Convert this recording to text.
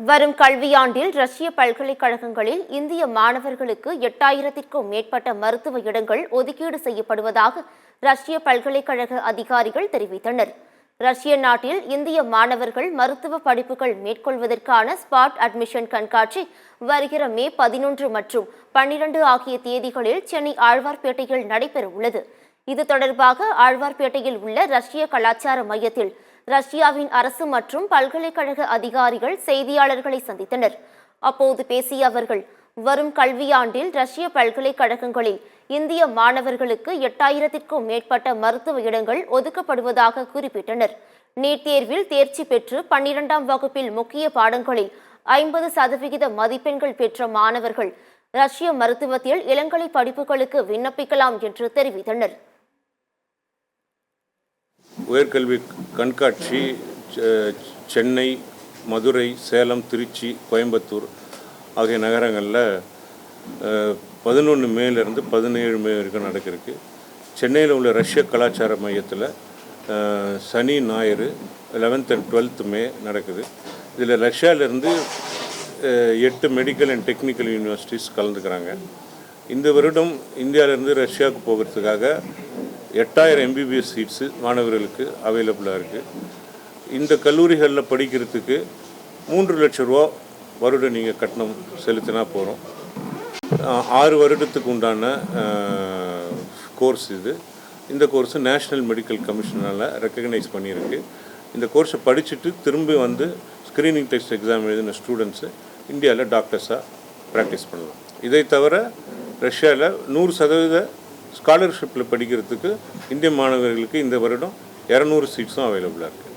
வரும் கல்வியாண்டில் ரஷ்ய பல்கலைக்கழகங்களில் இந்திய மாணவர்களுக்கு 8000க்கும் மேற்பட்ட மருத்துவ இடங்கள் ஒதுக்கீடு செய்யப்படுவதாக ரஷ்ய பல்கலைக்கழக அதிகாரிகள் தெரிவித்தனர். ரஷ்ய நாட்டில் இந்திய மாணவர்கள் மருத்துவ படிப்புகள் மேற்கொள்வதற்கான ஸ்பாட் அட்மிஷன் கண்காட்சி வருகிற மே 11 மற்றும் 12 ஆகிய தேதிகளில் சென்னை ஆழ்வார்பேட்டையில் நடைபெறவுள்ளது. இது தொடர்பாக ஆழ்வார்பேட்டையில் உள்ள ரஷ்ய கலாச்சார மையத்தில் ரஷ்யாவின் அரசு மற்றும் பல்கலைக்கழக அதிகாரிகள் செய்தியாளர்களை சந்தித்தனர். அப்போது பேசிய அவர்கள், வரும் கல்வியாண்டில் ரஷ்ய பல்கலைக்கழகங்களில் இந்திய மாணவர்களுக்கு 8000க்கும் மேற்பட்ட மருத்துவ இடங்கள் ஒதுக்கப்படுவதாக குறிப்பிட்டனர். நீட் தேர்வில் தேர்ச்சி பெற்று 12ஆம் வகுப்பில் முக்கிய பாடங்களில் 50% மதிப்பெண்கள் பெற்ற மாணவர்கள் ரஷ்ய மருத்துவத்தில் இளங்கலை படிப்புகளுக்கு விண்ணப்பிக்கலாம் என்று தெரிவித்தனர். உயர்கல்வி கண்காட்சி சென்னை, மதுரை, சேலம், திருச்சி, கோயம்புத்தூர் ஆகிய நகரங்களில் 11 மேலேருந்து 17 மே வரைக்கும் நடக்கிறதுக்கு. சென்னையில் உள்ள ரஷ்ய கலாச்சார மையத்தில் சனி, ஞாயிறு 11th and 12th மே நடக்குது. இதில் ரஷ்யாவிலேருந்து 8 மெடிக்கல் அண்ட் டெக்னிக்கல் யூனிவர்சிட்டிஸ் கலந்துக்கிறாங்க. இந்த வருடம் இந்தியாவிலேருந்து ரஷ்யாவுக்கு போகிறதுக்காக 8000 MBBS சீட்ஸு மாணவர்களுக்கு அவைலபிளாக இருக்குது. இந்த கல்லூரிகளில் படிக்கிறதுக்கு 3 லட்ச ரூபா வருடம் நீங்கள் கட்டணம் செலுத்தினா போகிறோம். 6 வருடத்துக்கு உண்டான கோர்ஸ் இது. இந்த கோர்ஸு நேஷ்னல் மெடிக்கல் கமிஷனால் ரெக்கக்னைஸ் பண்ணியிருக்கு. இந்த கோர்ஸை படிச்சுட்டு திரும்பி வந்து ஸ்க்ரீனிங் டெஸ்ட் எக்ஸாம் எழுதின ஸ்டூடெண்ட்ஸு இந்தியாவில் டாக்டர்ஸாக ப்ராக்டிஸ் பண்ணலாம். இதை தவிர ரஷ்யாவில் 100% ஸ்காலர்ஷிப்பில் படிக்கிறதுக்கு இந்திய மாணவர்களுக்கு இந்த வருடம் 200 சீட்ஸும் அவைலபிளாக இருக்குது.